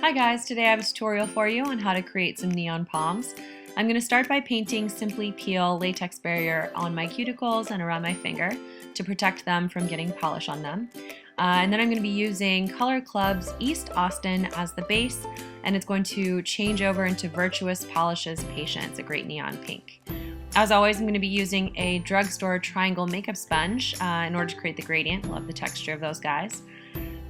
Hi guys, today I have a tutorial for you on how to create some neon palms. I'm going to start by painting Simply Peel latex barrier on my cuticles and around my finger to protect them from getting polish on them. And then I'm going to be using Color Club's East Austin as the base, and it's going to change over into Virtuous Polishes Patience, a great neon pink. As always, I'm going to be using a drugstore triangle makeup sponge in order to create the gradient. Love the texture of those guys.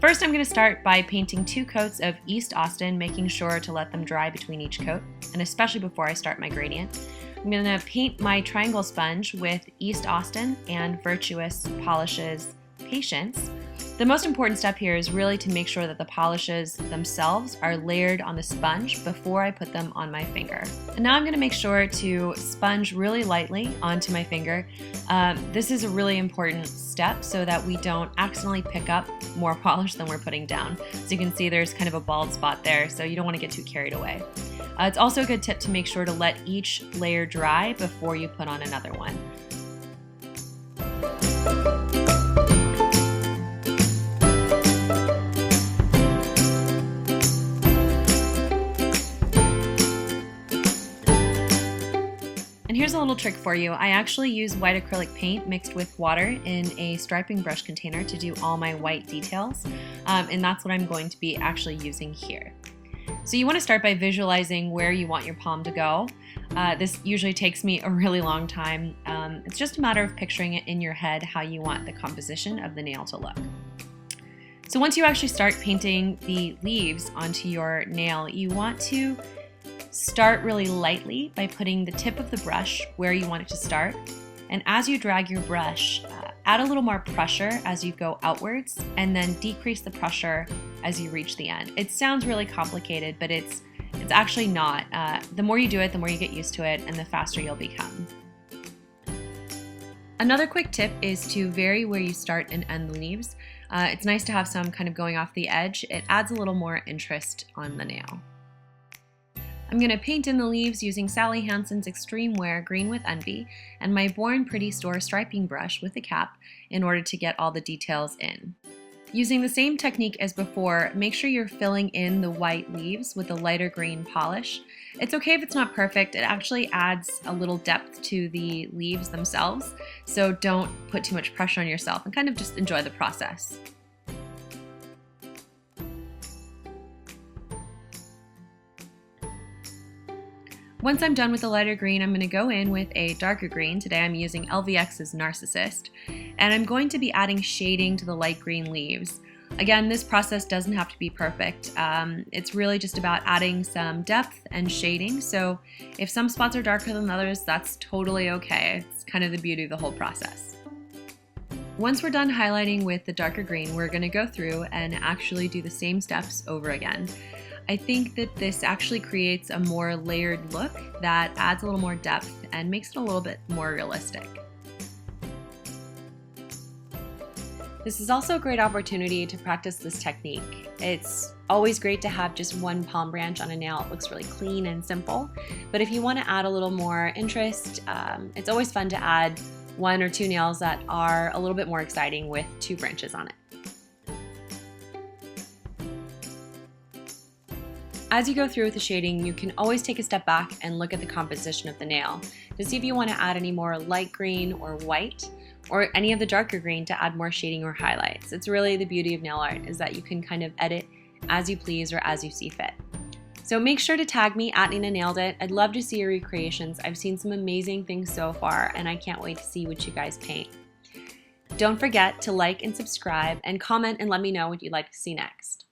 First, I'm going to start by painting 2 coats of East Austin, making sure to let them dry between each coat, and especially before I start my gradient. I'm going to paint my triangle sponge with East Austin and Virtuous Polishes Patience. The most important step here is really to make sure that the polishes themselves are layered on the sponge before I put them on my finger. And now I'm going to make sure to sponge really lightly onto my finger. This is a really important step so that we don't accidentally pick up more polish than we're putting down. As you can see, there's kind of a bald spot there, so you don't want to get too carried away. It's also a good tip to make sure to let each layer dry before you put on another one. And here's a little trick for you. I actually use white acrylic paint mixed with water in a striping brush container to do all my white details, and that's what I'm going to be actually using here. So you want to start by visualizing where you want your palm to go. This usually takes me a really long time. It's just a matter of picturing it in your head how you want the composition of the nail to look. So once you actually start painting the leaves onto your nail, you want to start really lightly by putting the tip of the brush where you want it to start. And as you drag your brush, add a little more pressure as you go outwards, and then decrease the pressure as you reach the end. It sounds really complicated, but it's actually not. The more you do it, the more you get used to it, and the faster you'll become. Another quick tip is to vary where you start and end the leaves. It's nice to have some kind of going off the edge. It adds a little more interest on the nail. I'm going to paint in the leaves using Sally Hansen's Extreme Wear Green with Envy and my Born Pretty Store striping brush with a cap in order to get all the details in. Using the same technique as before, make sure you're filling in the white leaves with a lighter green polish. It's okay if it's not perfect. It actually adds a little depth to the leaves themselves, so don't put too much pressure on yourself and kind of just enjoy the process. Once I'm done with the lighter green, I'm going to go in with a darker green. Today I'm using LVX's Narcissist, and I'm going to be adding shading to the light green leaves. Again, this process doesn't have to be perfect. It's really just about adding some depth and shading, so if some spots are darker than others, that's totally okay. It's kind of the beauty of the whole process. Once we're done highlighting with the darker green, we're going to go through and actually do the same steps over again. I think that this actually creates a more layered look that adds a little more depth and makes it a little bit more realistic. This is also a great opportunity to practice this technique. It's always great to have just one palm branch on a nail. It looks really clean and simple. But if you want to add a little more interest, it's always fun to add 1 or 2 nails that are a little bit more exciting with 2 branches on it. As you go through with the shading, you can always take a step back and look at the composition of the nail to see if you want to add any more light green or white, or any of the darker green to add more shading or highlights. It's really the beauty of nail art, is that you can kind of edit as you please or as you see fit. So make sure to tag me at NinaNailedIt. I'd love to see your recreations. I've seen some amazing things so far, and I can't wait to see what you guys paint. Don't forget to like and subscribe and comment and let me know what you'd like to see next.